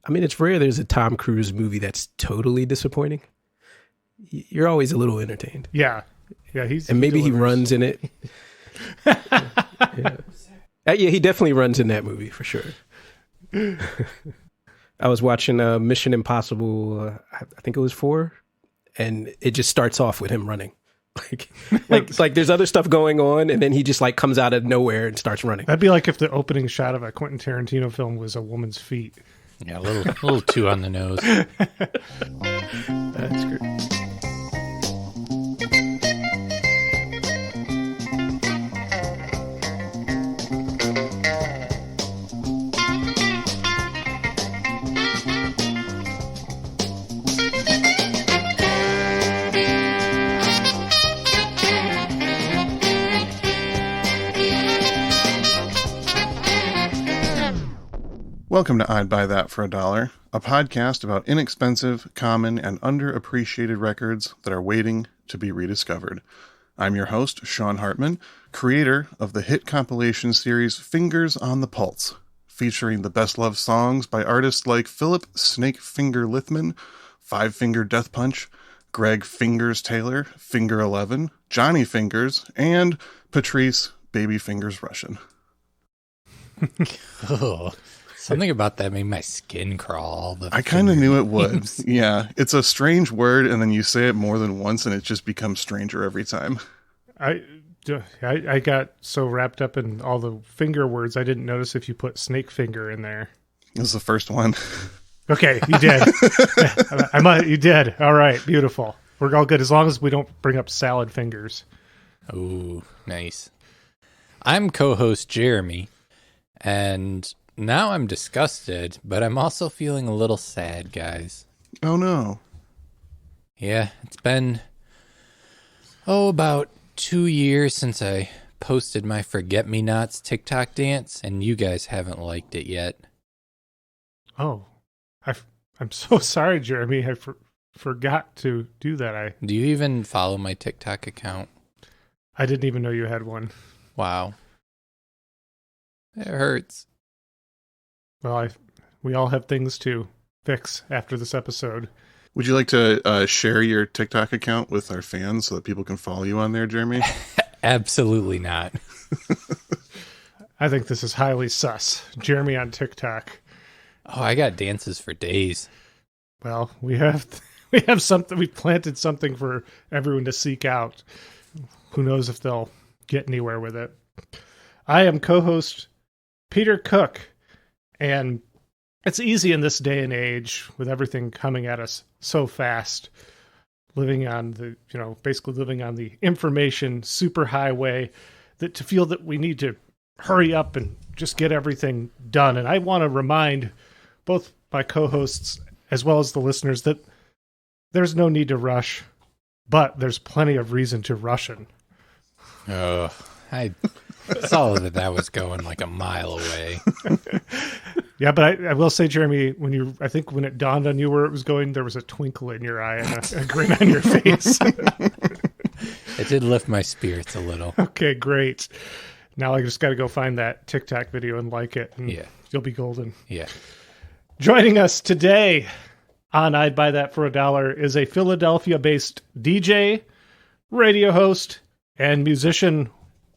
I mean, it's rare there's a Tom Cruise movie that's totally disappointing. You're always a little entertained. Yeah. And maybe he runs in it. Yeah. Yeah, he definitely runs in that movie for sure. I was watching Mission Impossible, I think it was 4, and it just starts off with him running. Like there's other stuff going on, and then he just like comes out of nowhere and starts running. That'd be like if the opening shot of a Quentin Tarantino film was a woman's feet. Yeah, a little too on the nose. That's great. Welcome to I'd Buy That for $1, a podcast about inexpensive, common, and underappreciated records that are waiting to be rediscovered. I'm your host, Sean Hartman, creator of the hit compilation series Fingers on the Pulse, featuring the best loved songs by artists like Philip Snake Finger Lithman, Five Finger Death Punch, Greg Fingers Taylor, Finger 11, Johnny Fingers, and Patrice Baby Fingers Rushen. Oh, something about that made my skin crawl. I kind of knew it would. Yeah, it's a strange word, and then you say it more than once, and it just becomes stranger every time. I got so wrapped up in all the finger words, I didn't notice if you put snake finger in there. It was the first one. Okay, you did. You did. All right, beautiful. We're all good as long as we don't bring up salad fingers. Oh, nice. I'm co-host Jeremy, and now I'm disgusted, but I'm also feeling a little sad, guys. Oh, no. Yeah, it's been, about 2 years since I posted my Forget-Me-Nots TikTok dance, and you guys haven't liked it yet. Oh, I'm so sorry, Jeremy. I forgot to do that. Do you even follow my TikTok account? I didn't even know you had one. Wow. It hurts. Well, we all have things to fix after this episode. Would you like to share your TikTok account with our fans so that people can follow you on there, Jeremy? Absolutely not. I think this is highly sus. Jeremy on TikTok. Oh, I got dances for days. Well, we have something. We planted something for everyone to seek out. Who knows if they'll get anywhere with it. I am co-host Peter Cook. And it's easy in this day and age with everything coming at us so fast, living on the information superhighway, that to feel that we need to hurry up and just get everything done. And I want to remind both my co-hosts as well as the listeners that there's no need to rush, but there's plenty of reason to Rushen. Oh, I saw that was going like a mile away. Yeah, but I will say, Jeremy, I think when it dawned on you where it was going, there was a twinkle in your eye and a grin on your face. It did lift my spirits a little. Okay, great. Now I just got to go find that TikTok video and like it, and yeah, you'll be golden. Yeah. Joining us today on I'd Buy That for $1 is a Philadelphia-based DJ, radio host, and musician.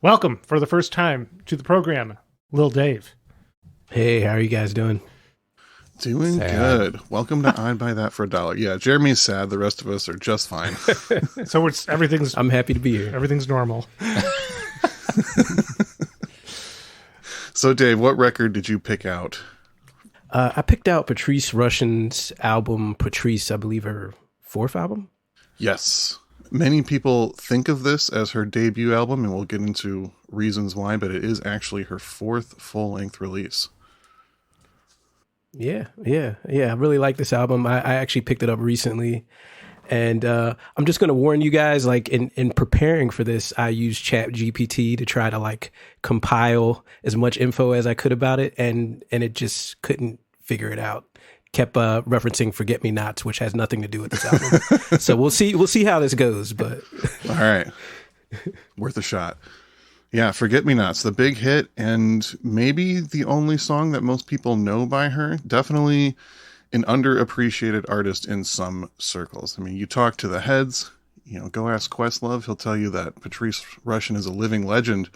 Welcome for the first time to the program, Lil Dave. Hey, how are you guys doing? Doing sad. Good. Welcome to I'd Buy That for $1. Yeah, Jeremy's sad. The rest of us are just fine. So everything's. I'm happy to be here. Everything's normal. So, Dave, what record did you pick out? I picked out Patrice Rushen's album, Patrice, I believe her 4th album. Yes. Many people think of this as her debut album, and we'll get into reasons why, but it is actually her 4th full-length release. Yeah. I really like this album. I actually picked it up recently. And I'm just going to warn you guys, like in preparing for this, I used ChatGPT to try to like compile as much info as I could about it. And it just couldn't figure it out. Kept referencing Forget-Me-Nots, which has nothing to do with this album. So we'll see how this goes. But all right. Worth a shot. Yeah, Forget-Me-Nots, the big hit, and maybe the only song that most people know by her. Definitely an underappreciated artist in some circles. I mean, you talk to the heads, go ask Questlove. He'll tell you that Patrice Rushen is a living legend,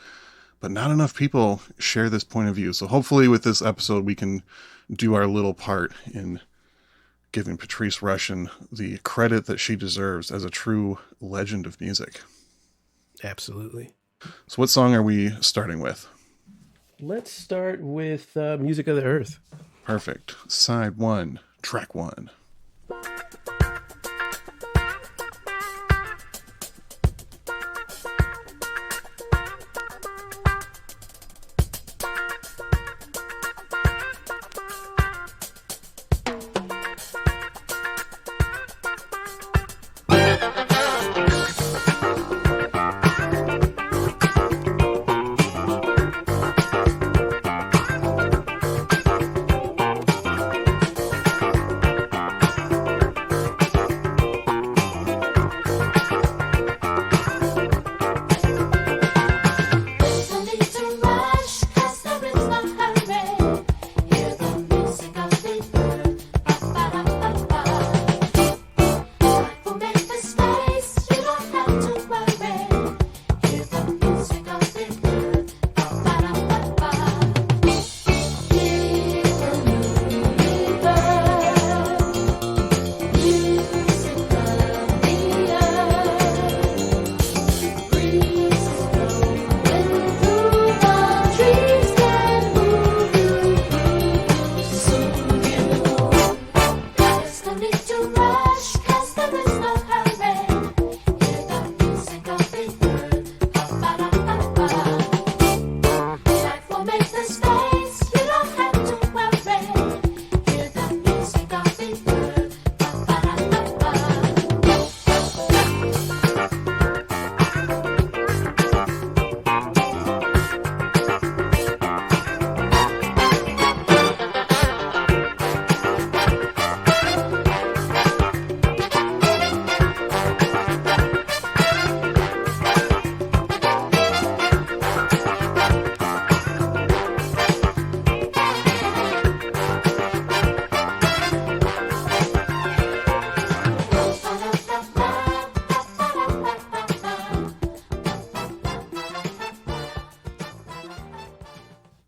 but not enough people share this point of view. So hopefully with this episode, we can do our little part in giving Patrice Rushen the credit that she deserves as a true legend of music. Absolutely. So what song are we starting with? Let's start with Music of the Earth. Perfect. Side 1, track 1.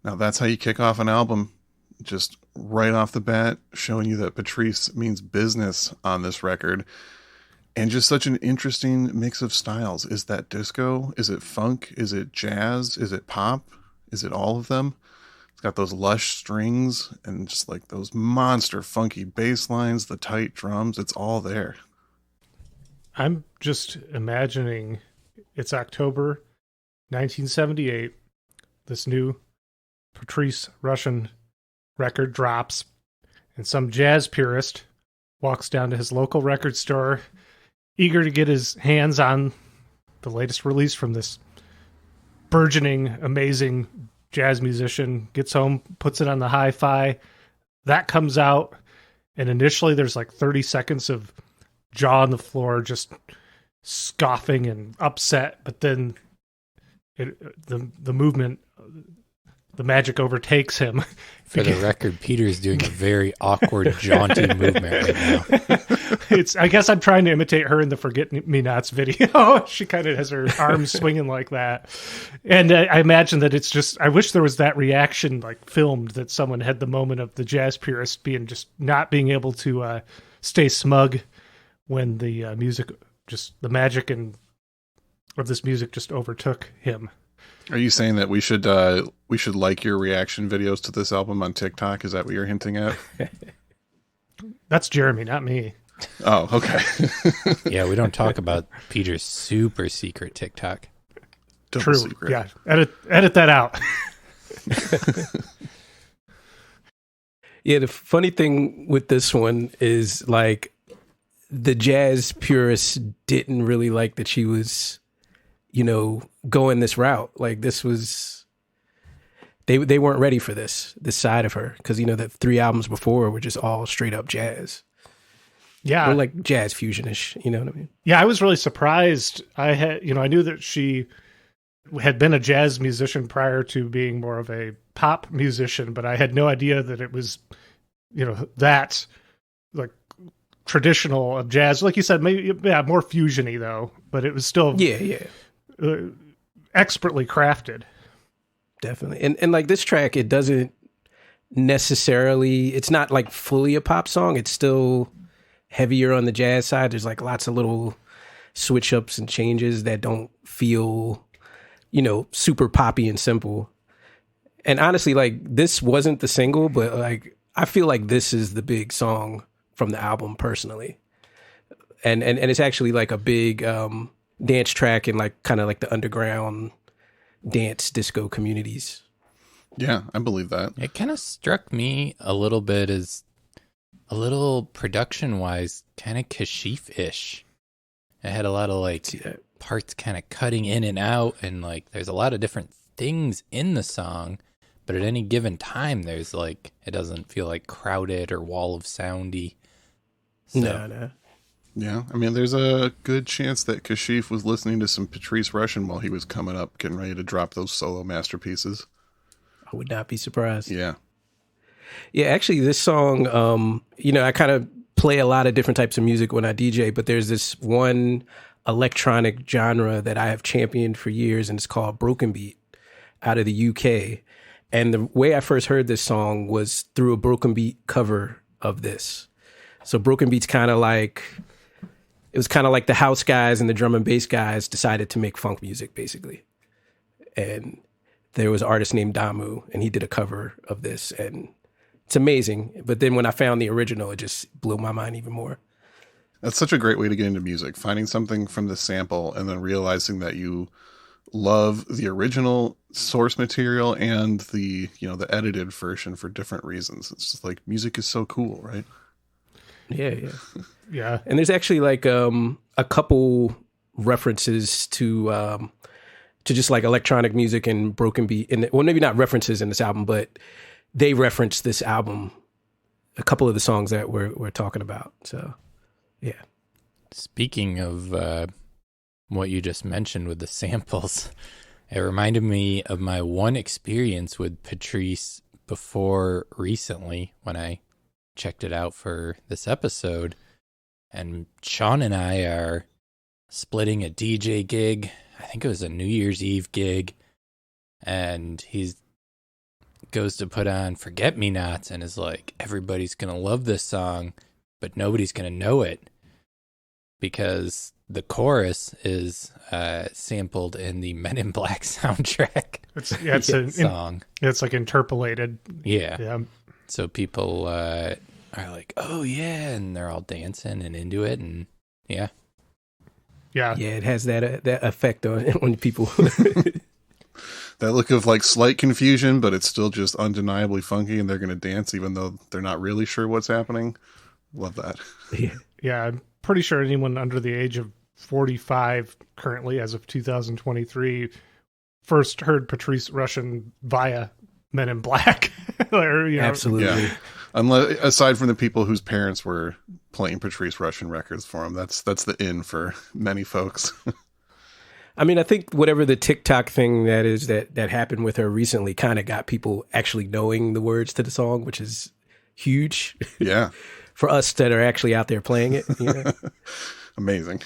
Now that's how you kick off an album. Just right off the bat, showing you that Patrice means business on this record. And just such an interesting mix of styles. Is that disco? Is it funk? Is it jazz? Is it pop? Is it all of them? It's got those lush strings and just like those monster funky bass lines, the tight drums. It's all there. I'm just imagining it's October 1978. This new Patrice Rushen record drops, and some jazz purist walks down to his local record store, eager to get his hands on the latest release from this burgeoning, amazing jazz musician, gets home, puts it on the hi-fi. That comes out, and initially there's like 30 seconds of jaw on the floor, just scoffing and upset, but then the movement, the magic overtakes him. For the record, Peter's doing a very awkward, jaunty movement right now. I guess I'm trying to imitate her in the Forget Me Nots video. She kind of has her arms swinging like that. And I imagine that it's just, I wish there was that reaction like filmed, that someone had the moment of the jazz purist being just not being able to stay smug when the music, just the magic of this music just overtook him. Are you saying that we should like your reaction videos to this album on TikTok? Is that what you're hinting at? That's Jeremy, not me. Oh, okay. Yeah, we don't talk about Peter's super secret TikTok. True. Secret. Yeah, edit that out. Yeah, the funny thing with this one is like the jazz purists didn't really like that she was, going this route. Like this was, they weren't ready for this side of her, because the 3 albums before were just all straight up jazz. Yeah, or like jazz fusionish. You know what I mean? Yeah, I was really surprised. I knew that she had been a jazz musician prior to being more of a pop musician, but I had no idea that it was, that like traditional of jazz. Like you said, maybe more fusiony though, but it was still expertly crafted. Definitely. And like this track, it doesn't necessarily, it's not like fully a pop song. It's still heavier on the jazz side. There's like lots of little switch ups and changes that don't feel, super poppy and simple. And honestly, like this wasn't the single, but like I feel like this is the big song from the album personally. And it's actually like a big dance track in like kind of like the underground dance disco communities. Yeah, I believe that. It kind of struck me a little bit as a little production-wise kind of Kashif-ish. It had a lot of like parts kind of cutting in and out, and like there's a lot of different things in the song, but at any given time there's like, it doesn't feel like crowded or wall of soundy. So, No. Yeah, I mean, there's a good chance that Kashif was listening to some Patrice Rushen while he was coming up, getting ready to drop those solo masterpieces. I would not be surprised. Yeah. Yeah, actually, this song, I kind of play a lot of different types of music when I DJ, but there's this one electronic genre that I have championed for years, and it's called Broken Beat out of the UK. And the way I first heard this song was through a Broken Beat cover of this. So Broken Beat's kind of like, it was kind of like the house guys and the drum and bass guys decided to make funk music, basically. And there was an artist named Damu, and he did a cover of this, and it's amazing. But then when I found the original, it just blew my mind even more. That's such a great way to get into music, finding something from the sample and then realizing that you love the original source material and the edited version for different reasons. It's just like, music is so cool, right? Yeah. And there's actually like a couple references to just like electronic music and Broken Beat, and well, maybe not references in this album, but they reference this album, a couple of the songs that we're talking about. So, yeah. Speaking of what you just mentioned with the samples, it reminded me of my one experience with Patrice before recently when I checked it out for this episode. And Sean and I are splitting a DJ gig. I think it was a New Year's Eve gig. And he goes to put on Forget Me Nots and is like, everybody's going to love this song, but nobody's going to know it because the chorus is sampled in the Men in Black soundtrack. It's a song. It's like interpolated. Yeah. So people are like, oh yeah, and they're all dancing and into it, and yeah, it has that effect on people. That look of like slight confusion, but it's still just undeniably funky, and they're going to dance even though they're not really sure what's happening. Love that. Yeah, I'm pretty sure anyone under the age of 45 currently, as of 2023, first heard Patrice Rushen via Men in Black. Absolutely. Yeah. Unless, aside from the people whose parents were playing Patrice Rushen records for them, that's the in for many folks. I mean, I think whatever the TikTok thing that is that happened with her recently kind of got people actually knowing the words to the song, which is huge. Yeah. For us that are actually out there playing it. Amazing.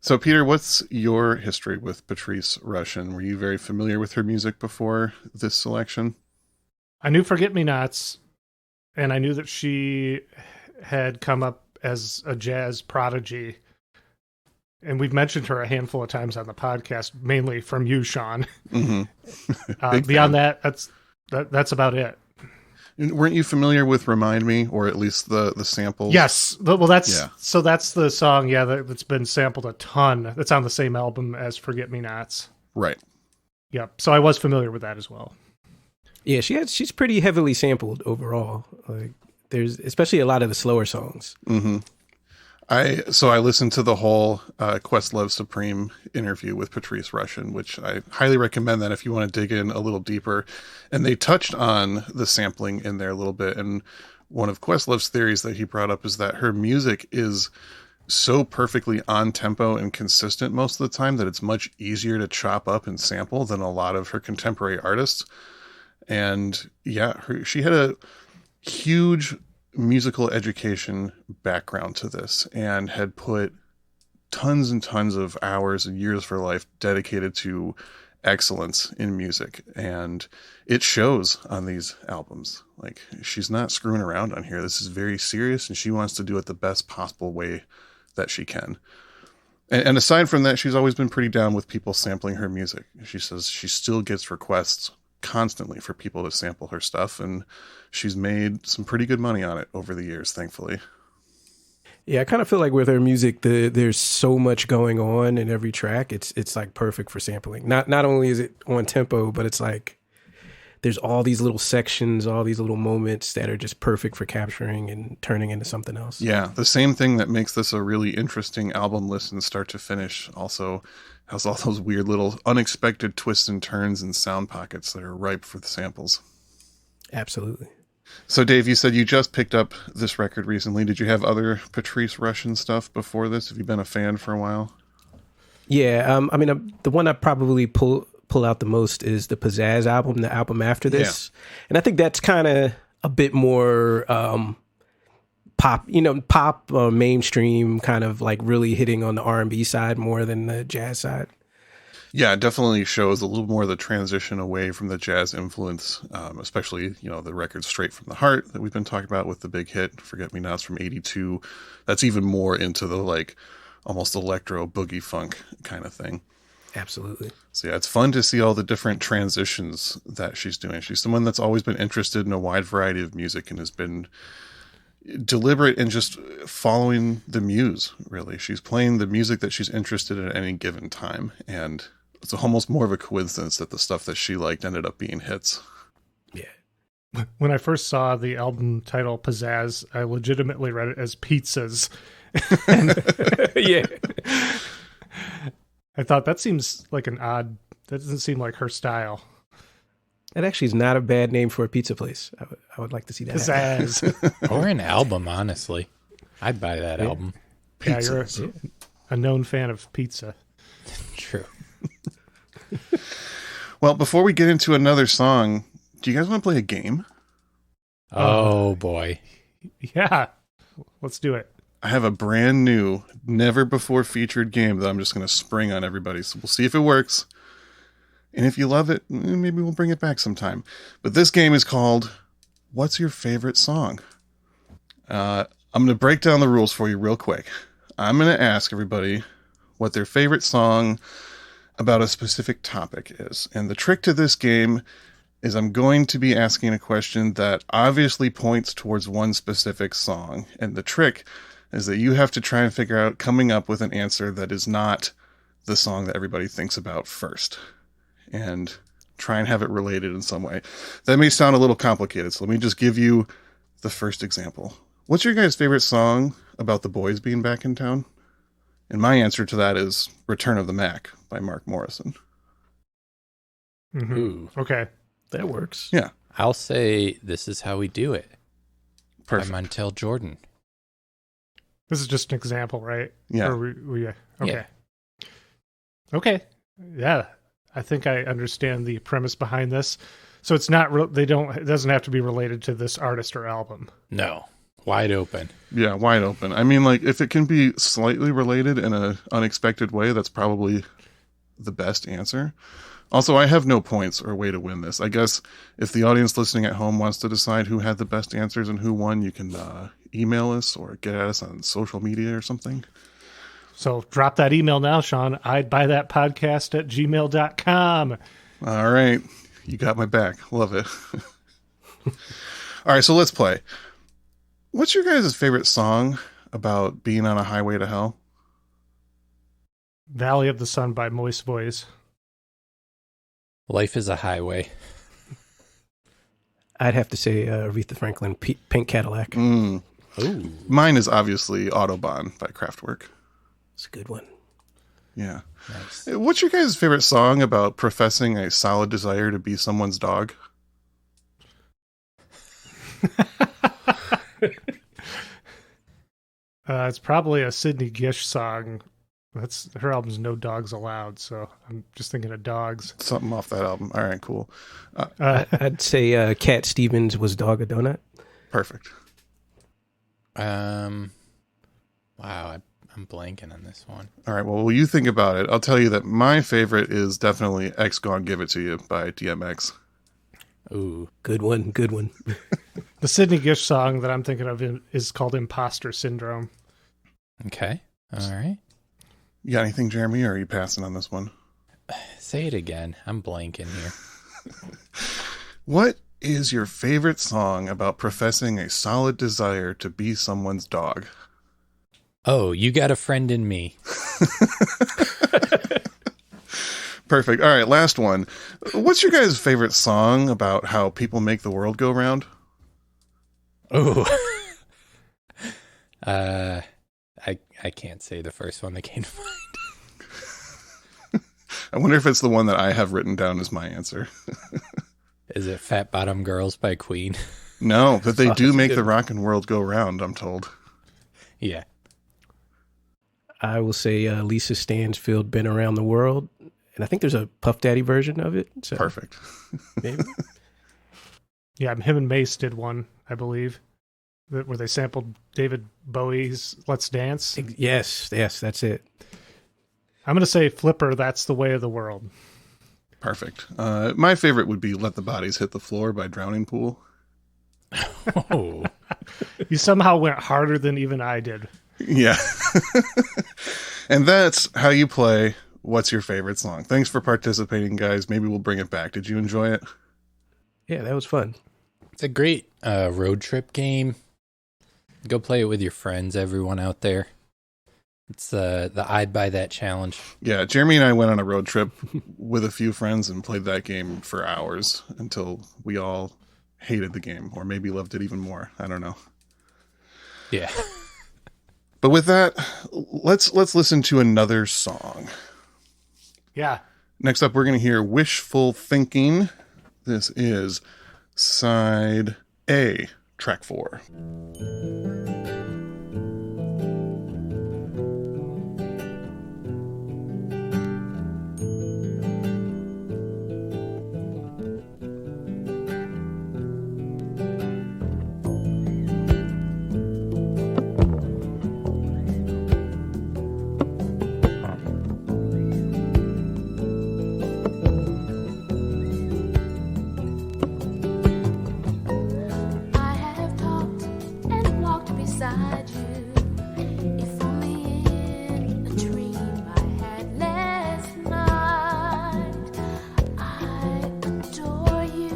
So, Peter, what's your history with Patrice Rushen? Were you very familiar with her music before this selection? I knew Forget Me Nots, and I knew that she had come up as a jazz prodigy. And we've mentioned her a handful of times on the podcast, mainly from you, Sean. Mm-hmm. Beyond that, that's about it. Weren't you familiar with Remind Me, or at least the samples? Yes. Well, that's the song, that's been sampled a ton. That's on the same album as Forget Me Nots. Right. Yep. So I was familiar with that as well. Yeah, she's pretty heavily sampled overall. Like there's especially a lot of the slower songs. Mm-hmm. I listened to the whole Questlove Supreme interview with Patrice Rushen, which I highly recommend that if you want to dig in a little deeper. And they touched on the sampling in there a little bit. And one of Questlove's theories that he brought up is that her music is so perfectly on tempo and consistent most of the time that it's much easier to chop up and sample than a lot of her contemporary artists. And yeah, she had a huge musical education background to this and had put tons and tons of hours and years of her life dedicated to excellence in music, and it shows on these albums. Like, she's not screwing around on here. This is very serious, and she wants to do it the best possible way that she can. And aside from that, she's always been pretty down with people sampling her music. She says she still gets requests constantly for people to sample her stuff, and she's made some pretty good money on it over the years, thankfully. Yeah, I kind of feel like with her music, there's so much going on in every track. It's like perfect for sampling. Not only is it on tempo, but it's like there's all these little sections, all these little moments that are just perfect for capturing and turning into something else. Yeah, the same thing that makes this a really interesting album listen start to finish also has all those weird little unexpected twists and turns and sound pockets that are ripe for the samples. Absolutely. So, Dave, you said you just picked up this record recently. Did you have other Patrice Rushen stuff before this? Have you been a fan for a while? Yeah, I mean, the one I probably pull out the most is the Pizzazz album, the album after this. Yeah. And I think that's kind of a bit more pop, mainstream, kind of like really hitting on the R&B side more than the jazz side. Yeah, it definitely shows a little more of the transition away from the jazz influence, especially, the record Straight from the Heart that we've been talking about with the big hit, Forget Me Nots from 82. That's even more into the, like, almost electro boogie funk kind of thing. Absolutely. So yeah, it's fun to see all the different transitions that she's doing. She's someone that's always been interested in a wide variety of music and has been deliberate in just following the muse, really. She's playing the music that she's interested in at any given time, and it's almost more of a coincidence that the stuff that she liked ended up being hits. Yeah. When I first saw the album title Pizzazz, I legitimately read it as pizzas. Yeah. I thought that seems like that doesn't seem like her style. That actually is not a bad name for a pizza place. I would like to see that. Pizzazz. Or an album, honestly. I'd buy that album. Yeah, you're a known fan of pizza. True. Well, before we get into another song, do you guys want to play a game? Oh, boy. Yeah. Let's do it. I have a brand new, never before featured game that I'm just going to spring on everybody. So we'll see if it works. And if you love it, maybe we'll bring it back sometime. But this game is called What's Your Favorite Song? I'm going to break down the rules for you real quick. I'm going to ask everybody what their favorite song about a specific topic is. And the trick to this game is I'm going to be asking a question that obviously points towards one specific song. And the trick is that you have to try and figure out coming up with an answer that is not the song that everybody thinks about first. And try and have it related in some way. That may sound a little complicated, so let me just give you the first example. What's your guys' favorite song about the boys being back in town? And my answer to that is Return of the Mac by Mark Morrison. Mm-hmm. Ooh. Okay. That works. Yeah. I'll say This Is How We Do It. Perfect. By Montel Jordan. This is just an example, right? Yeah. Okay. Yeah. Okay. Yeah. I think I understand the premise behind this. So it's not, it doesn't have to be related to this artist or album. No. Wide open. Yeah, wide open. I mean, like, if it can be slightly related in an unexpected way, that's probably the best answer. Also, I have no points or way to win this. I guess if the audience listening at home wants to decide who had the best answers and who won, you can email us or get at us on social media or something. So drop that email now, Sean. I'd buy that podcast at gmail.com. All right. You got my back. Love it. All right, so let's play. What's your guys' favorite song about being on a highway to hell? Valley of the Sun by Moist Boys. Life is a Highway. I'd have to say Aretha Franklin, Pink Cadillac. Ooh. Mine is obviously Autobahn by Kraftwerk. It's a good one. Yeah. Nice. What's your guys' favorite song about professing a solid desire to be someone's dog? It's probably a Sydney Gish song. Her album's No Dogs Allowed, so I'm just thinking of dogs. Something off that album. All right, cool. I'd say Cat Stevens Was Dog a Donut. Perfect. Wow, I'm blanking on this one. All right, well, you think about it. I'll tell you that my favorite is definitely X Gon Give It To You by DMX. Ooh. Good one. Good one. The Sidney Gish song that I'm thinking of is called Imposter Syndrome. Okay. All right. You got anything, Jeremy, or are you passing on this one? Say it again. I'm blanking here. What is your favorite song about professing a solid desire to be someone's dog? Oh, You Got a Friend in Me. Perfect. All right, last one. What's your guys' favorite song about how people make the world go round? Oh. I can't say the first one that came to mind. I wonder if it's the one that I have written down as my answer. Is it Fat Bottom Girls by Queen? No, but they do make good. the rockin' world go round, I'm told. Yeah. I will say Lisa Stansfield, Been Around the World. And I think there's a Puff Daddy version of it. So Perfect. maybe. Yeah, him and Mace did one, I believe, where they sampled David Bowie's Let's Dance. Yes, that's it. I'm going to say Flipper, That's the Way of the World. Perfect. My favorite would be Let the Bodies Hit the Floor by Drowning Pool. Oh. You somehow went harder than even I did. Yeah. And that's how you play What's Your Favorite Song. Thanks for participating, guys. Maybe we'll bring it back. Did you enjoy it? Yeah, that was fun. It's a great road trip game. Go play it with your friends, everyone out there. It's the I'd buy that challenge. Yeah, Jeremy and I went on a road trip with a few friends and played that game for hours until we all hated the game, or maybe loved it even more. I don't know. Yeah. But with that, let's listen to another song. Yeah. Next up, we're going to hear Wishful Thinking. This is side A, track 4. I have talked and walked beside you. If only in a dream I had last night. I adore you.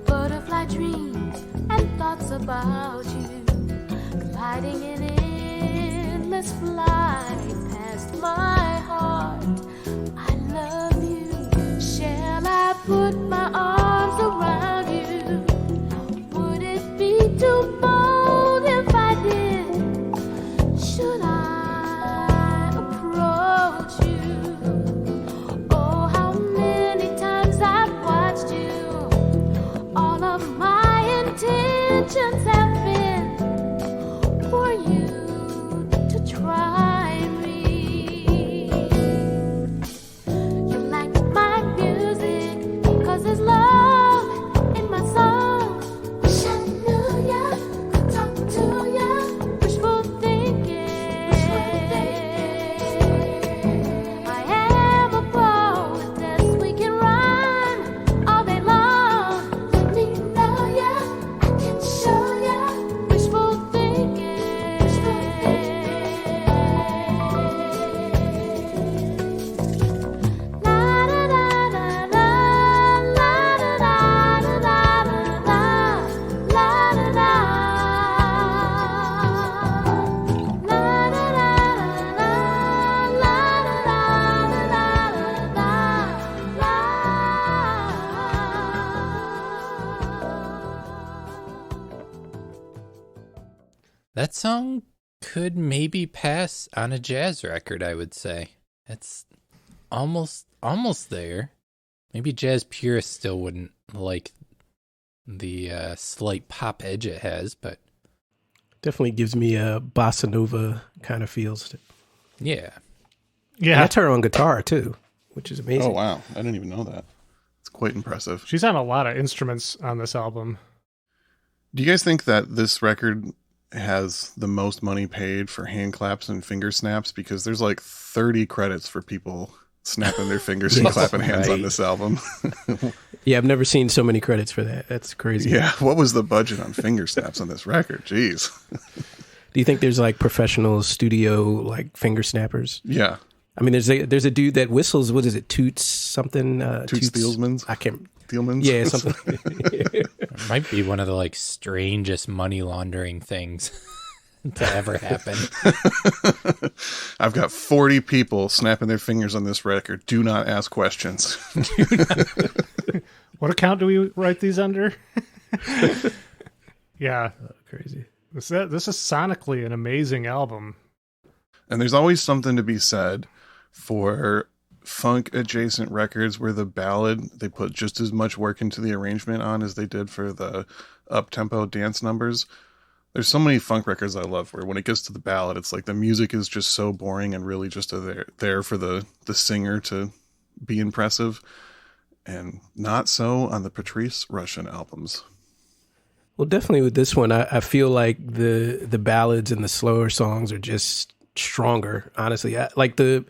Butterfly dreams and thoughts about you. Gliding in endless flight past my heart. I love you. Shall I put my arms around you? Would it be too bold if I did? Should I approach you? Oh, how many times I've watched you. All of my intentions have been for you to try me. You like my music, 'cause there's love in my song. Wish I knew ya, could talk to ya. Wishful thinking. I am a poetess, we can rhyme all day long. Let me know ya, I can show ya. Wishful thinking. La da da da da, la da da da da da, la da da. La da da da da, la da da da That song could maybe pass on a jazz record, I would say. It's almost there. Maybe jazz purists still wouldn't like the slight pop edge it has, but Definitely gives me a bossa nova kind of feels. yeah. And Yeah. that's her on guitar too, which is amazing. Oh, wow. I didn't even know that. It's quite impressive. She's on a lot of instruments on this album. Do you guys think that this record has the most money paid for hand claps and finger snaps, because there's like 30 credits for people snapping their fingers and Yes, clapping hands on right. this album. Yeah, I've never seen so many credits for that. That's crazy. Yeah, what was the budget on finger snaps on this record? Jeez. Do you think there's like professional studio like finger snappers? Yeah, I mean, there's a dude that whistles. What is it? Toots something. Toots Thielmans. I can't. Thielmans. Yeah, something. It might be one of the like strangest money laundering things to ever happen. I've got 40 people snapping their fingers on this record. Do not ask questions. What account do we write these under? Yeah, Crazy. this is sonically an amazing album. And there's always something to be said for funk adjacent records where the ballad, they put just as much work into the arrangement on as they did for the up-tempo dance numbers. There's so many funk records I love where when it gets to the ballad, it's like the music is just so boring and really just there for the singer to be impressive. And not so on the Patrice Rushen albums. Well, definitely with this one, I feel like the ballads and the slower songs are just stronger. Honestly, like the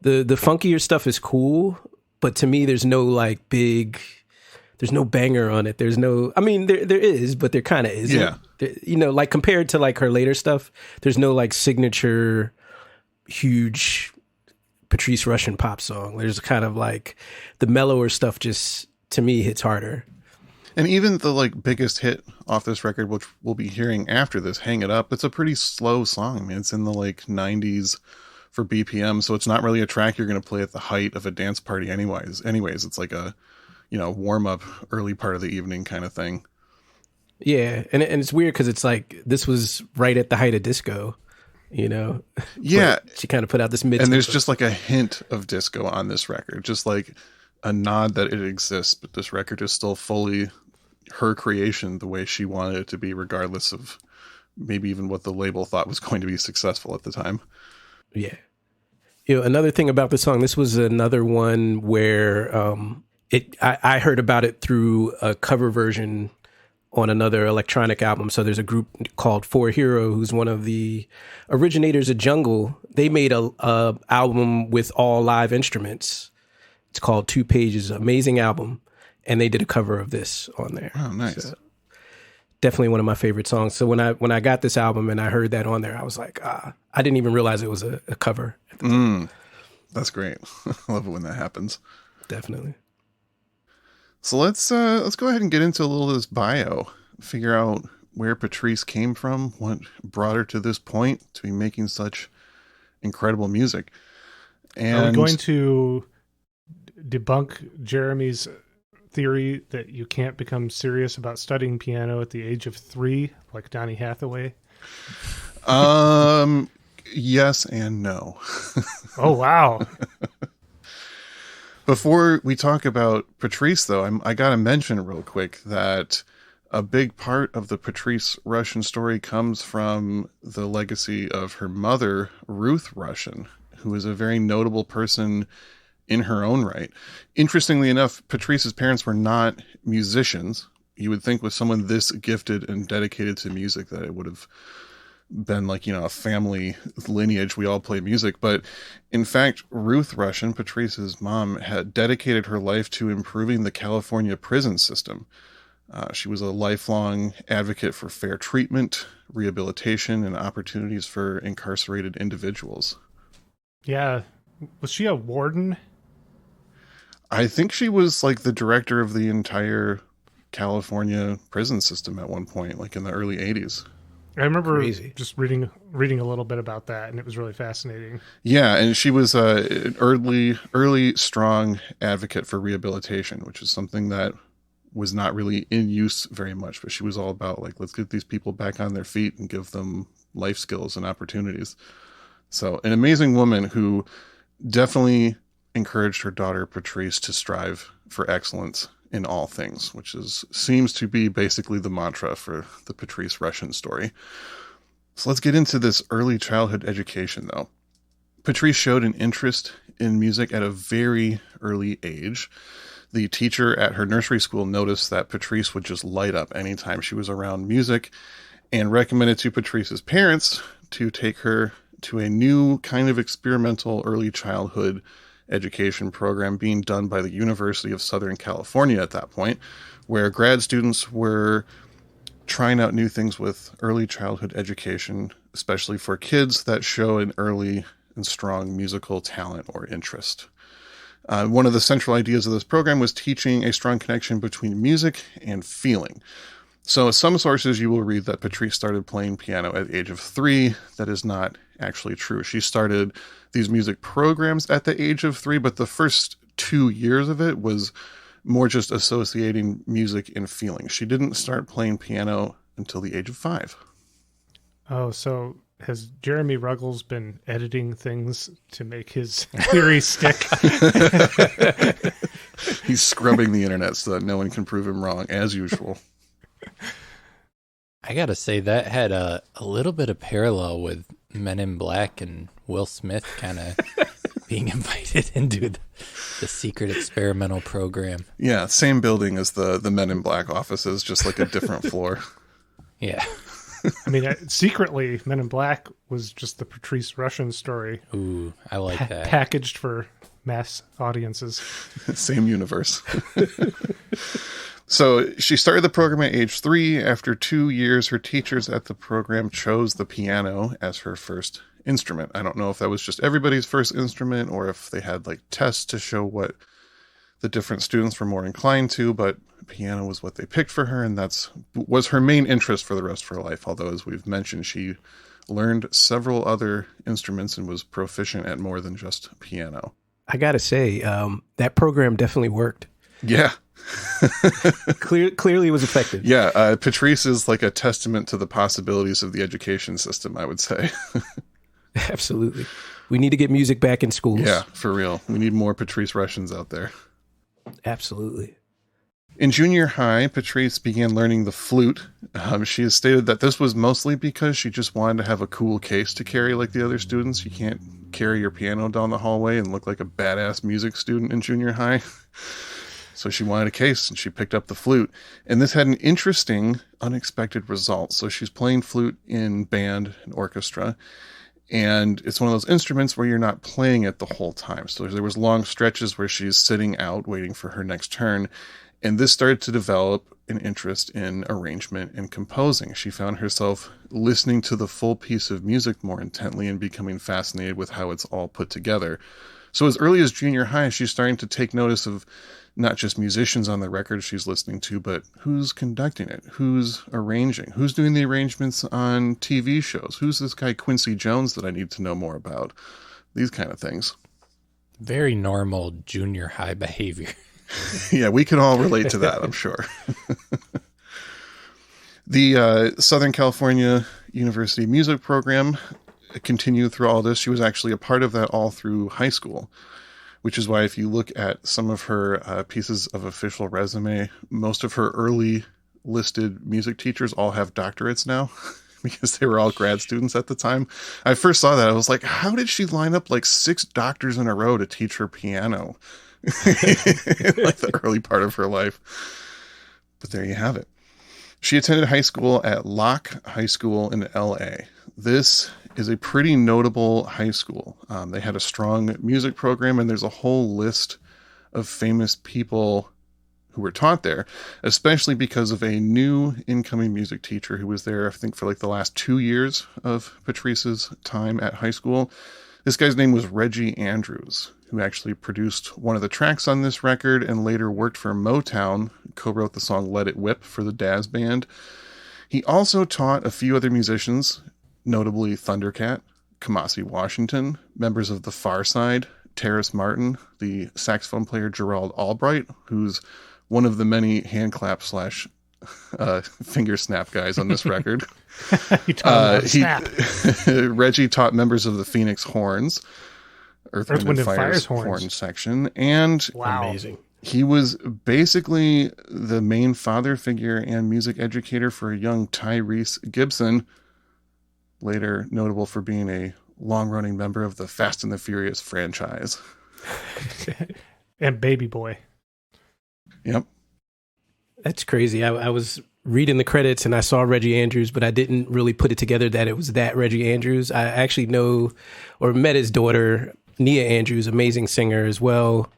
funkier stuff is cool, but to me, there's no like there's no banger on it. There's no, I mean, there is, but there kind of isn't. Yeah. You know, like compared to like her later stuff, there's no like signature huge Patrice Rushen pop song. There's kind of like the mellower stuff just to me hits harder. And even the like biggest hit off this record, which we'll be hearing after this, Hang It Up, it's a pretty slow song. I mean, it's in the like 90s for BPM, so it's not really a track you're going to play at the height of a dance party anyways. It's like a, warm up early part of the evening kind of thing. Yeah, and it's weird because it's like this was right at the height of disco, Yeah. But she kind of put out this mid. And there's just like a hint of disco on this record, just like a nod that it exists, but this record is still fully her creation the way she wanted it to be, regardless of maybe even what the label thought was going to be successful at the time. Yeah. Another thing about the song, this was another one where I heard about it through a cover version on another electronic album. So there's a group called For Hero, who's one of the originators of jungle. They made a album with all live instruments. It's called 2 Pages, amazing album. And they did a cover of this on there. Oh, nice. So, definitely one of my favorite songs. So when I got this album and I heard that on there, I was like, I didn't even realize it was a cover at the time. That's great. I love it when that happens. Definitely. So let's go ahead and get into a little of this bio, figure out where Patrice came from, what brought her to this point to be making such incredible music. And Are we going to debunk Jeremy's theory that you can't become serious about studying piano at the age of 3, like Donny Hathaway? Yes and no. Oh, wow. Before we talk about Patrice, though, I got to mention real quick that a big part of the Patrice Rushen story comes from the legacy of her mother, Ruth Rushen, who is a very notable person in her own right. Interestingly enough, Patrice's parents were not musicians. You would think with someone this gifted and dedicated to music that it would have been like, a family lineage. We all play music. But in fact, Ruth Rushen, Patrice's mom, had dedicated her life to improving the California prison system. She was a lifelong advocate for fair treatment, rehabilitation, and opportunities for incarcerated individuals. Yeah. Was she a warden? I think she was like the director of the entire California prison system at one point, like in the early 80s. I remember Crazy. just reading a little bit about that, and it was really fascinating. Yeah, and she was an early strong advocate for rehabilitation, which is something that was not really in use very much, but she was all about like, let's get these people back on their feet and give them life skills and opportunities. So an amazing woman who definitely encouraged her daughter Patrice to strive for excellence in all things, which seems to be basically the mantra for the Patrice Rushen story. So let's get into this early childhood education, though. Patrice showed an interest in music at a very early age. The teacher at her nursery school noticed that Patrice would just light up anytime she was around music, and recommended to Patrice's parents to take her to a new kind of experimental early childhood education program being done by the University of Southern California at that point, where grad students were trying out new things with early childhood education, especially for kids that show an early and strong musical talent or interest. One of the central ideas of this program was teaching a strong connection between music and feeling. So some sources you will read that Patrice started playing piano at the age of 3. That is not actually true. She started these music programs at the age of 3, but the first 2 years of it was more just associating music and feeling. She didn't start playing piano until the age of 5. Oh, so has Jeremy Ruggles been editing things to make his theory stick? He's scrubbing the internet so that no one can prove him wrong, as usual. I gotta say that had a little bit of parallel with Men in Black and Will Smith kind of being invited into the secret experimental program. Yeah, same building as the Men in Black offices, just like a different floor. Yeah. I mean, secretly, Men in Black was just the Patrice Rushen story. Ooh, I like that. Packaged for mass audiences. Same universe. So she started the program at age 3. After 2 years, her teachers at the program chose the piano as her first instrument. I don't know if that was just everybody's first instrument or if they had like tests to show what the different students were more inclined to, but piano was what they picked for her, and was her main interest for the rest of her life. Although, as we've mentioned, she learned several other instruments and was proficient at more than just piano. I gotta say, that program definitely worked. Yeah. Clearly was effective. Yeah, Patrice is like a testament to the possibilities of the education system, I would say. Absolutely. We need to get music back in schools. Yeah, for real. We need more Patrice Rushens out there. Absolutely. In junior high, Patrice began learning the flute. She has stated that this was mostly because she just wanted to have a cool case to carry like the other students. You can't carry your piano down the hallway and look like a badass music student in junior high. So she wanted a case, and she picked up the flute. And this had an interesting, unexpected result. So she's playing flute in band and orchestra, and it's one of those instruments where you're not playing it the whole time. So there was long stretches where she's sitting out waiting for her next turn. And this started to develop an interest in arrangement and composing. She found herself listening to the full piece of music more intently and becoming fascinated with how it's all put together. So as early as junior high, she's starting to take notice of not just musicians on the record she's listening to, but who's conducting it, who's arranging, who's doing the arrangements on TV shows, who's this guy Quincy Jones that I need to know more about, these kind of things. Very normal junior high behavior. Yeah, we can all relate to that, I'm sure. The Southern California University music program continued through all this. She was actually a part of that all through high school, which is why if you look at some of her pieces of official resume, most of her early listed music teachers all have doctorates now because they were all grad students at the time. I first saw that. I was like, how did she line up like 6 doctors in a row to teach her piano? Like the early part of her life. But there you have it. She attended high school at Locke High School in LA. This is a pretty notable high school. They had a strong music program, and there's a whole list of famous people who were taught there, especially because of a new incoming music teacher who was there, I think, for like the last 2 years of Patrice's time at high school. This guy's name was Reggie Andrews, who actually produced one of the tracks on this record and later worked for Motown, co-wrote the song Let It Whip for the Dazz Band. He also taught a few other musicians, notably Thundercat, Kamasi Washington, members of the Far Side, Terrace Martin, the saxophone player Gerald Albright, who's one of the many hand clap / finger snap guys on this record. Reggie taught members of the Phoenix Horns, Earth, Wind, and Fire's horn section, and Amazing. He was basically the main father figure and music educator for young Tyrese Gibson, later notable for being a long-running member of the Fast and the Furious franchise. And Baby Boy. Yep. That's crazy. I was reading the credits and I saw Reggie Andrews, but I didn't really put it together that it was that Reggie Andrews. I actually know or met his daughter, Nia Andrews, amazing singer as well.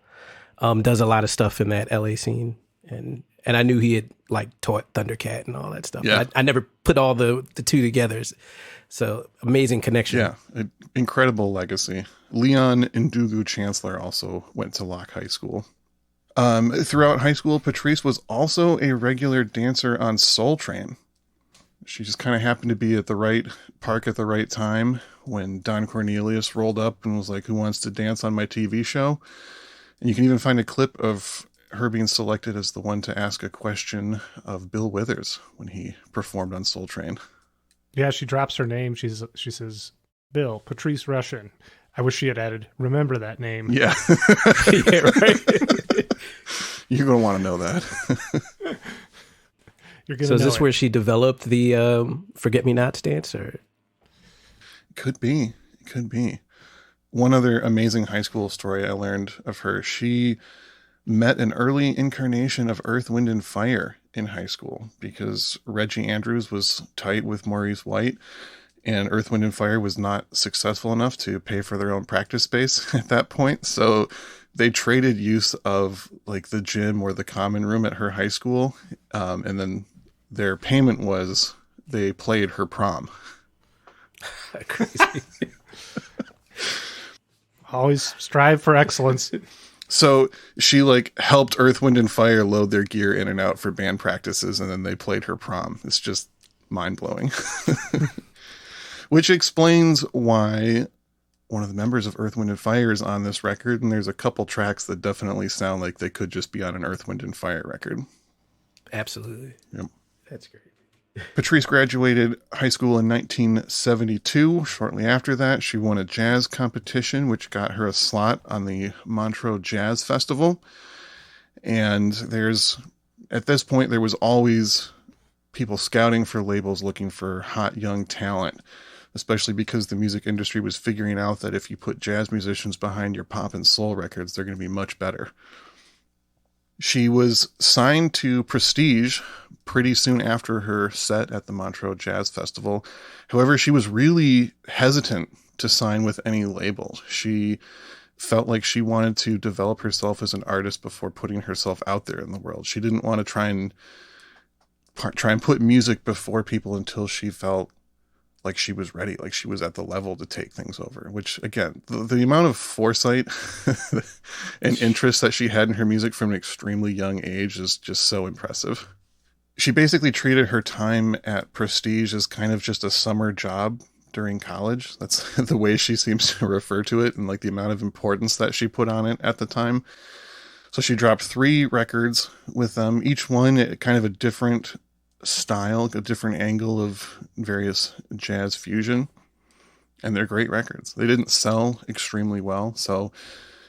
Does a lot of stuff in that LA scene. And I knew he had like taught Thundercat and all that stuff. Yeah. I never put all the two together. So amazing connection. Yeah, incredible legacy. Leon Ndugu Chancellor also went to Locke High School. Throughout high school, Patrice was also a regular dancer on Soul Train. She just kind of happened to be at the right park at the right time when Don Cornelius rolled up and was like, "Who wants to dance on my TV show?" And you can even find a clip of her being selected as the one to ask a question of Bill Withers when he performed on Soul Train. Yeah, she drops her name. She says, "Bill, Patrice Rushen." I wish she had added, "Remember that name." Yeah. Yeah, right. You're going to want to know that. You're gonna So is know this it. where she developed the Forget-Me-Nots dance? Or Could be. Could be. One other amazing high school story I learned of her. She met an early incarnation of Earth, Wind, and Fire in high school because Reggie Andrews was tight with Maurice White, and Earth, Wind, and Fire was not successful enough to pay for their own practice space at that point. So they traded use of like the gym or the common room at her high school. And then their payment was they played her prom. crazy. Always strive for excellence. So she like helped Earth, Wind, and Fire load their gear in and out for band practices, and then they played her prom. It's just mind-blowing. Which explains why one of the members of Earth, Wind, and Fire is on this record, and there's a couple tracks that definitely sound like they could just be on an Earth, Wind, and Fire record. Absolutely. Yep. That's great. Patrice graduated high school in 1972. Shortly after that, she won a jazz competition, which got her a slot on the Montreux Jazz Festival. And at this point, there was always people scouting for labels looking for hot young talent, especially because the music industry was figuring out that if you put jazz musicians behind your pop and soul records, they're going to be much better. She was signed to Prestige pretty soon after her set at the Montreux Jazz Festival. However, she was really hesitant to sign with any label. She felt like she wanted to develop herself as an artist before putting herself out there in the world. She didn't want to try and put music before people until she felt like she was ready, like she was at the level to take things over, which again, the amount of foresight and interest that she had in her music from an extremely young age is just so impressive. She basically treated her time at Prestige as kind of just a summer job during college. That's the way she seems to refer to it, and like the amount of importance that she put on it at the time. So she dropped 3 records with them, each one kind of a different style, a different angle of various jazz fusion, and they're great records. They didn't sell extremely well, so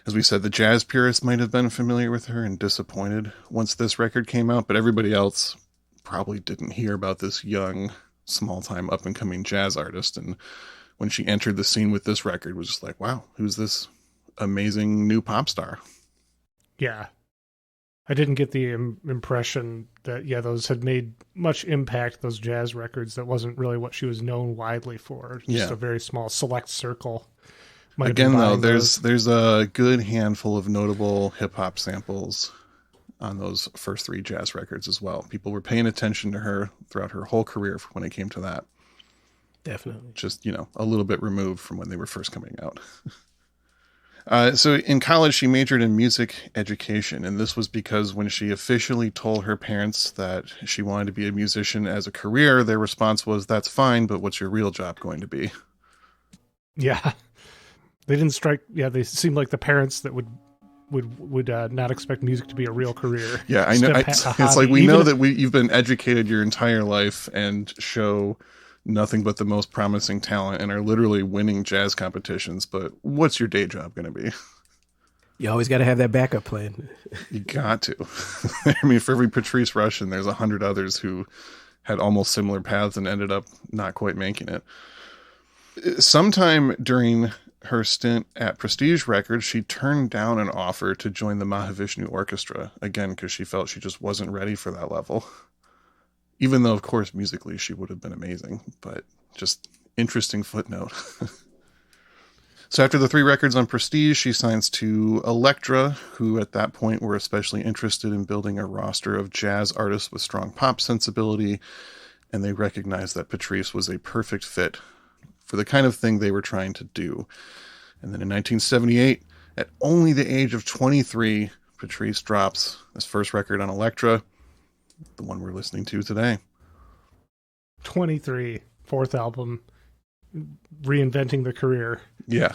as we said, the jazz purists might have been familiar with her and disappointed once this record came out, but everybody else probably didn't hear about this young, small-time, up-and-coming jazz artist, and when she entered the scene with this record, was just like, wow, who's this amazing new pop star? Yeah. I didn't get the impression that, those had made much impact, those jazz records. That wasn't really what she was known widely for. Just a very small select circle. Again, though, there's a good handful of notable hip-hop samples on those first 3 jazz records as well. People were paying attention to her throughout her whole career when it came to that. Definitely. Just, a little bit removed from when they were first coming out. So in college, she majored in music education, and this was because when she officially told her parents that she wanted to be a musician as a career, their response was, "That's fine, but what's your real job going to be?" Yeah. They didn't strike. Yeah, they seemed like the parents that would not expect music to be a real career. Yeah, I know. It's like we know that you've been educated your entire life and show nothing but the most promising talent and are literally winning jazz competitions, but what's your day job going to be? You always got to have that backup plan. You got to. I mean, for every Patrice Rushen, there's 100 others who had almost similar paths and ended up not quite making it. Sometime during her stint at Prestige Records, she turned down an offer to join the Mahavishnu Orchestra, again, because she felt she just wasn't ready for that level. Even though, of course, musically she would have been amazing, but just interesting footnote. So after the 3 records on Prestige, she signs to Elektra, who at that point were especially interested in building a roster of jazz artists with strong pop sensibility, and they recognized that Patrice was a perfect fit for the kind of thing they were trying to do. And then in 1978, at only the age of 23, Patrice drops his first record on Elektra, the one we're listening to today. 23, fourth album, reinventing the career. Yeah.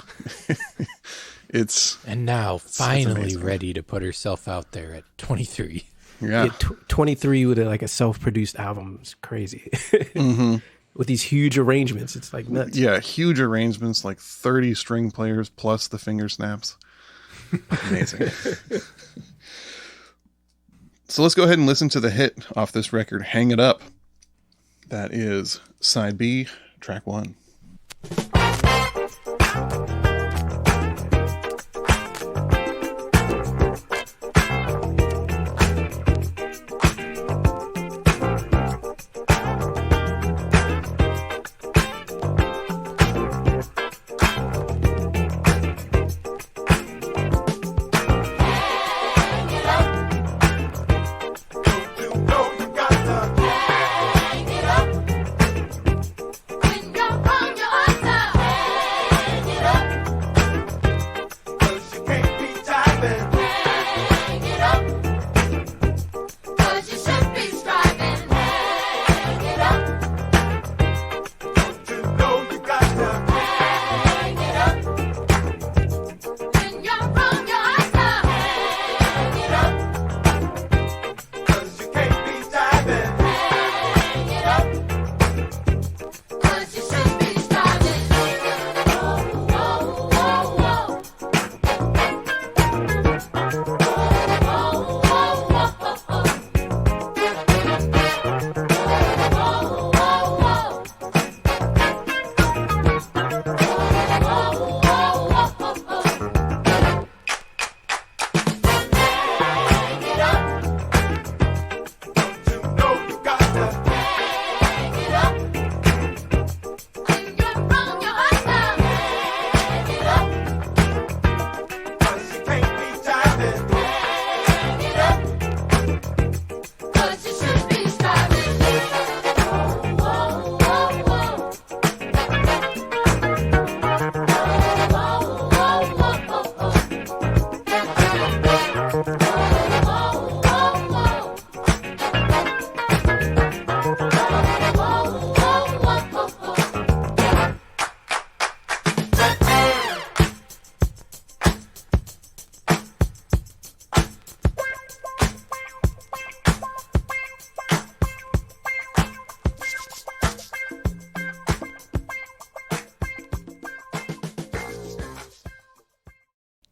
And now finally amazing. ready to put herself out there at 23. Yeah. 23 with like a self-produced album is crazy. Mm-hmm. With these huge arrangements, it's like nuts. Yeah, huge arrangements, like 30 string players plus the finger snaps. Amazing. So let's go ahead and listen to the hit off this record, Hang It Up. That is Side B, track 1.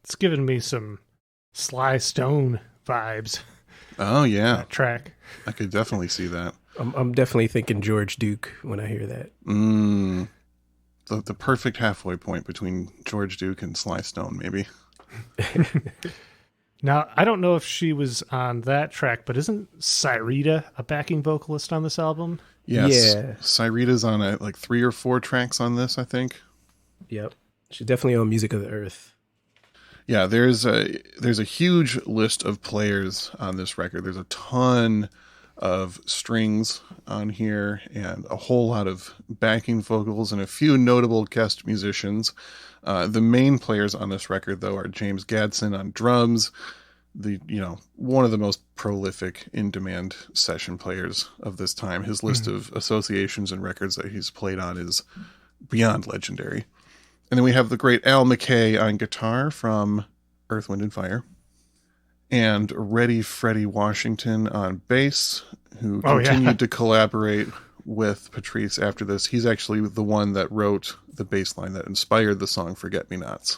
It's given me some Sly Stone vibes. Oh, yeah. That track. I could definitely see that. I'm definitely thinking George Duke when I hear that. The perfect halfway point between George Duke and Sly Stone, maybe. Now, I don't know if she was on that track, but isn't Cyrita a backing vocalist on this album? Yes. Yeah. Cyrita's on like 3 or 4 tracks on this, I think. Yep. She's definitely on Music of the Earth. Yeah, there's a huge list of players on this record. There's a ton of strings on here and a whole lot of backing vocals and a few notable guest musicians. The main players on this record, though, are James Gadson on drums, one of the most prolific in-demand session players of this time. His list of associations and records that he's played on is beyond legendary. And then we have the great Al McKay on guitar from Earth, Wind & Fire. And Reddy Freddie Washington on bass, who continued to collaborate with Patrice after this. He's actually the one that wrote the bass line that inspired the song Forget Me Nots.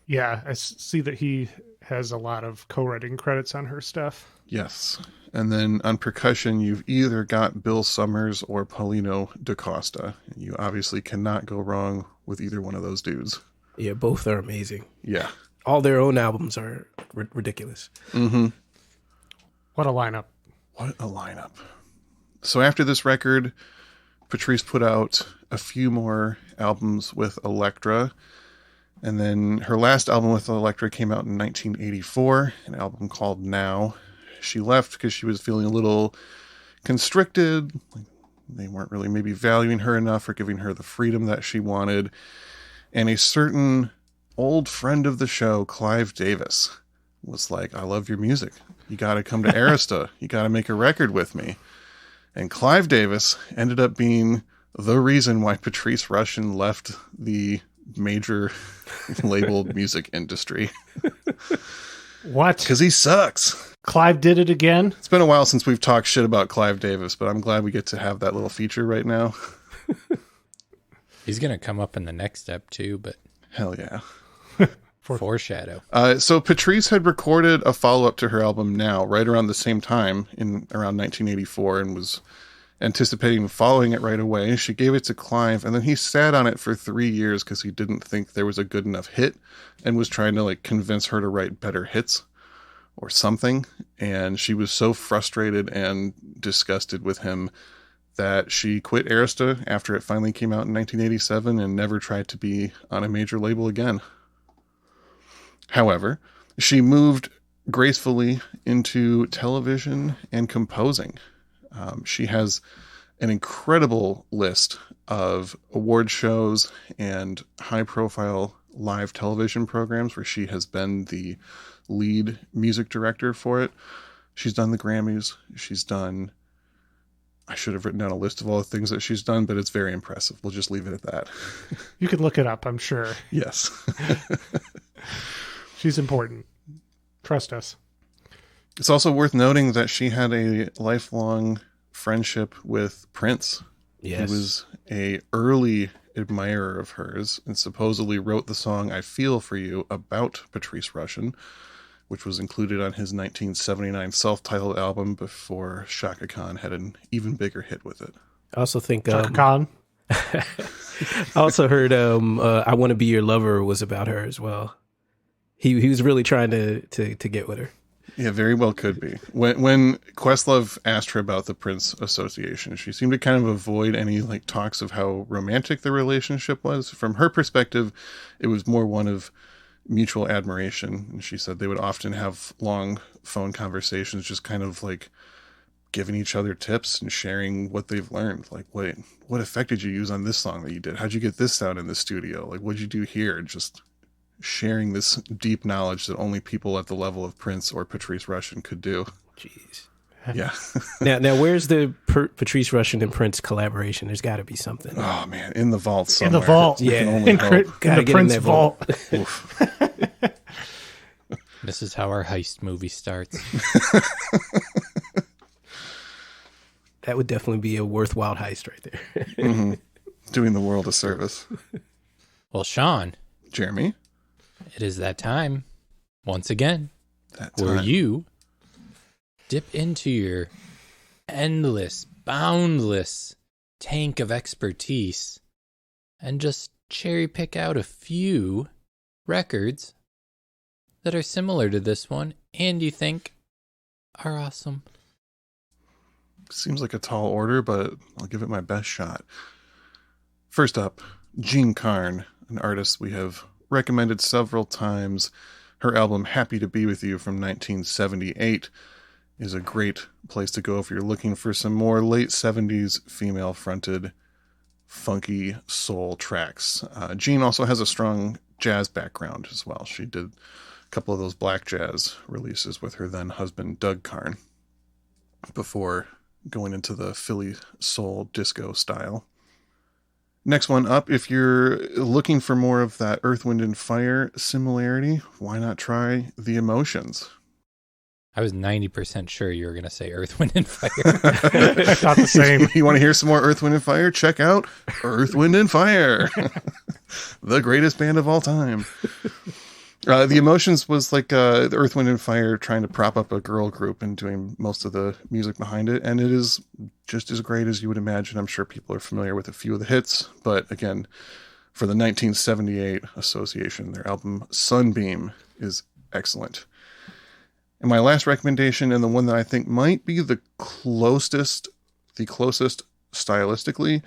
Yeah, I see that he has a lot of co-writing credits on her stuff. Yes. And then on percussion, you've either got Bill Summers or Paulino DaCosta. You obviously cannot go wrong with either one of those dudes. Yeah, both are amazing. Yeah. All their own albums are ridiculous. Mm-hmm. What a lineup. What a lineup. So after this record, Patrice put out a few more albums with Elektra. And then her last album with Elektra came out in 1984, an album called Now. She left because she was feeling a little constricted. They weren't really maybe valuing her enough or giving her the freedom that she wanted. And a certain old friend of the show, Clive Davis, was like, I love your music. You got to come to Arista. You got to make a record with me. And Clive Davis ended up being the reason why Patrice Rushen left the major label music industry. What? Because he sucks. Clive did it again? It's been a while since we've talked shit about Clive Davis, but I'm glad we get to have that little feature right now. He's going to come up in the next step too, but Hell yeah. foreshadow. So Patrice had recorded a follow-up to her album Now right around the same time in around 1984 and was anticipating following it right away. She gave it to Clive, and then he sat on it for 3 years because he didn't think there was a good enough hit and was trying to like convince her to write better hits or something. And she was so frustrated and disgusted with him that she quit Arista after it finally came out in 1987 and never tried to be on a major label again. However, she moved gracefully into television and composing. She has an incredible list of award shows and high-profile live television programs where she has been the lead music director for it. She's done the Grammys. She's done... I should have written down a list of all the things that she's done, but it's very impressive. We'll just leave it at that. You can look it up, I'm sure. Yes. She's important. Trust us. It's also worth noting that she had a lifelong friendship with Prince. Yes. He was a early admirer of hers and supposedly wrote the song I Feel For You about Patrice Rushen, which was included on his 1979 self-titled album before Shaka Khan had an even bigger hit with it. I also think Chaka Khan. I also heard I Want to Be Your Lover was about her as well. He was really trying to get with her. Yeah, very well could be. When Questlove asked her about the Prince Association, she seemed to kind of avoid any like talks of how romantic the relationship was. From her perspective, it was more one of mutual admiration. And she said they would often have long phone conversations, just kind of like giving each other tips and sharing what they've learned. Like, wait, what effect did you use on this song that you did? How'd you get this sound in the studio? Like, what'd you do here? Just sharing this deep knowledge that only people at the level of Prince or Patrice Rushen could do. Jeez. Yeah. Now, where's the Patrice Rushen and Prince collaboration? There's got to be something. Oh man, in the vault somewhere. In the vault. We can Yeah. only In hope. Gotta the get in Prince that vault. Oof. This is how our heist movie starts. That would definitely be a worthwhile heist right there. Mhm. Doing the world a service. Well, Sean, Jeremy, it is that time once again that where time. you dip into your endless, boundless tank of expertise and just cherry pick out a few records that are similar to this one and you think are awesome. Seems like a tall order, but I'll give it my best shot. First up, Jean Carn, an artist we have recommended several times. Her album Happy to Be With You from 1978 is a great place to go if you're looking for some more late 70s female-fronted funky soul tracks. Jean also has a strong jazz background as well. She did a couple of those black jazz releases with her then husband Doug Carn before going into the Philly soul disco style. Next one up, if you're looking for more of that Earth, Wind, and Fire similarity, why not try The Emotions? I was 90% sure you were going to say Earth, Wind, and Fire. I thought the same. You want to hear some more Earth, Wind, and Fire? Check out Earth, Wind, and Fire. The greatest band of all time. The Emotions was like the Earth, Wind, and Fire trying to prop up a girl group and doing most of the music behind it. And it is just as great as you would imagine. I'm sure people are familiar with a few of the hits. But again, for the 1978 Association, their album Sunbeam is excellent. And my last recommendation, and the one that I think might be the closest The closest stylistically,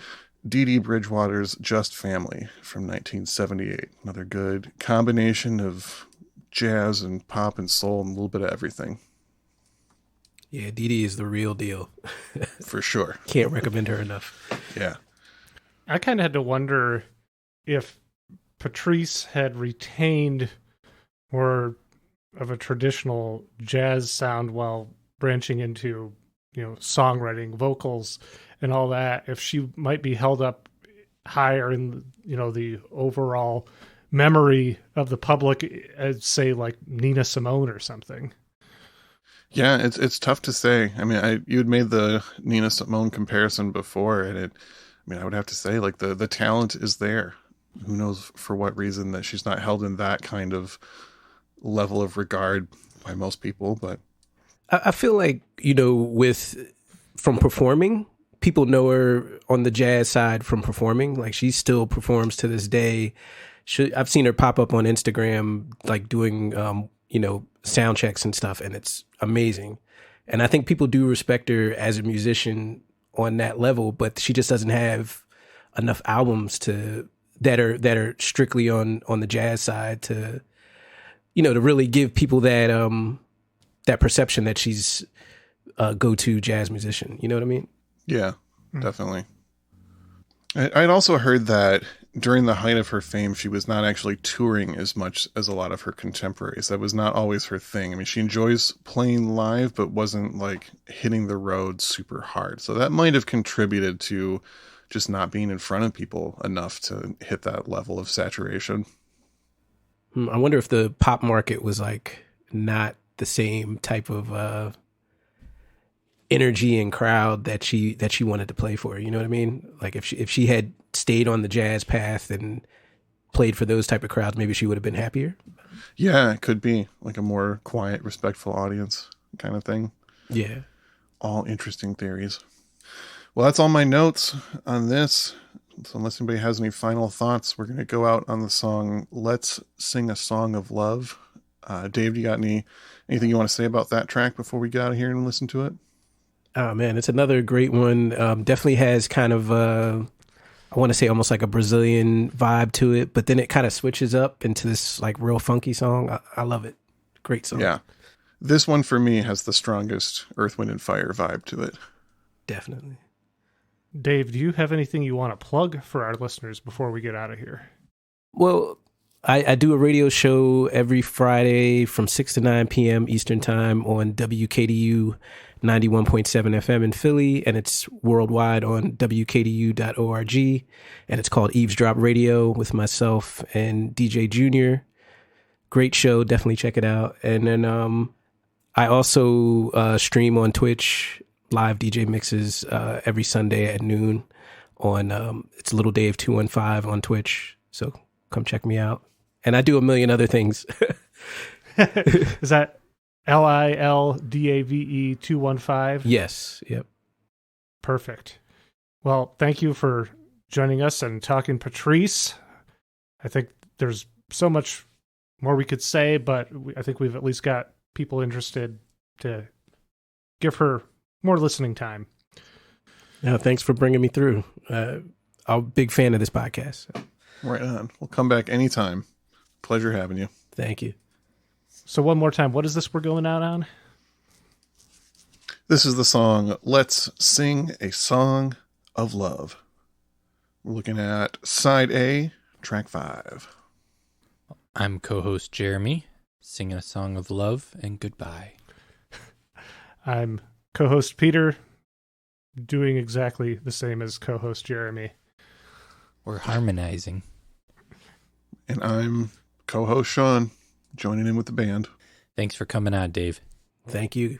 Dee Dee Bridgewater's Just Family from 1978. Another good combination of jazz and pop and soul and a little bit of everything. Yeah, Dee Dee is the real deal. For sure. Can't recommend her enough. Yeah. I kind of had to wonder if Patrice had retained more of a traditional jazz sound while branching into, songwriting, vocals, and all that, if she might be held up higher in, the overall memory of the public as, say, like Nina Simone or something. Yeah, it's tough to say. I mean, you had made the Nina Simone comparison before, and I would have to say, like, the talent is there. Who knows for what reason that she's not held in that kind of level of regard by most people, but I feel like, from performing, people know her on the jazz side from performing. Like, she still performs to this day. I've seen her pop up on Instagram, like doing, sound checks and stuff, and it's amazing. And I think people do respect her as a musician on that level, but she just doesn't have enough albums that are strictly on the jazz side to really give people that perception that she's a go-to jazz musician. You know what I mean? yeah, definitely. I'd also heard that during the height of her fame, she was not actually touring as much as a lot of her contemporaries. That was not always her thing. I mean, she enjoys playing live, but wasn't like hitting the road super hard. So that might have contributed to just not being in front of people enough to hit that level of saturation. I wonder if the pop market was like not the same type of energy and crowd that she wanted to play for. You know what I mean? Like if she had stayed on the jazz path and played for those type of crowds, maybe she would have been happier. Yeah, it could be like a more quiet, respectful audience kind of thing. Yeah. All interesting theories. Well, that's all my notes on this. So unless anybody has any final thoughts, we're going to go out on the song Let's Sing a Song of Love. Dave, do you got anything you want to say about that track before we get out of here and listen to it? Oh man, it's another great one. Definitely has kind of I want to say almost like a Brazilian vibe to it, but then it kind of switches up into this like real funky song. I love it. Great song. Yeah. This one for me has the strongest Earth, Wind, and Fire vibe to it. Definitely. Dave, do you have anything you want to plug for our listeners before we get out of here? Well, I do a radio show every Friday from 6 to 9 p.m. Eastern Time on WKDU 91.7 FM in Philly, and it's worldwide on WKDU.org, and it's called Eavesdrop Radio with myself and DJ Junior. Great show. Definitely check it out. And then I also stream on Twitch, live DJ mixes every Sunday at noon on it's Little Dave 215 on Twitch. So come check me out. And I do a million other things. Is that LILDAVE 215? Yes. Yep. Perfect. Well, thank you for joining us and talking Patrice. I think there's so much more we could say, but I think we've at least got people interested to give her more listening time. Yeah, thanks for bringing me through. I'm a big fan of this podcast. Right on. We'll come back anytime. Pleasure having you. Thank you. So one more time, what is this we're going out on? This is the song Let's Sing a Song of Love. We're looking at side A, track 5. I'm co-host Jeremy, singing a song of love and goodbye. I'm co-host Peter, doing exactly the same as co-host Jeremy. We're harmonizing. And I'm co-host Sean, joining in with the band. Thanks for coming on, Dave. Thank you.